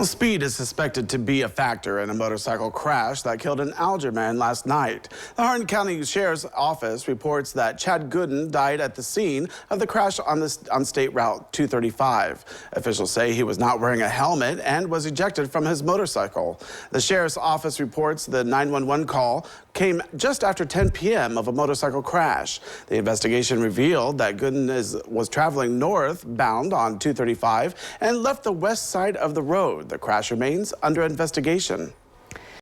Well, speed is suspected to be a factor in a motorcycle crash that killed an Alger man last night. The Hardin County Sheriff's Office reports that Chad Gooden died at the scene of the crash on State Route 235. Officials say he was not wearing a helmet and was ejected from his motorcycle. The Sheriff's Office reports the 911 call came just after 10 p.m. of a motorcycle crash. The investigation revealed that Gooden was traveling northbound on 235 and left the west side of the road. The crash remains under investigation.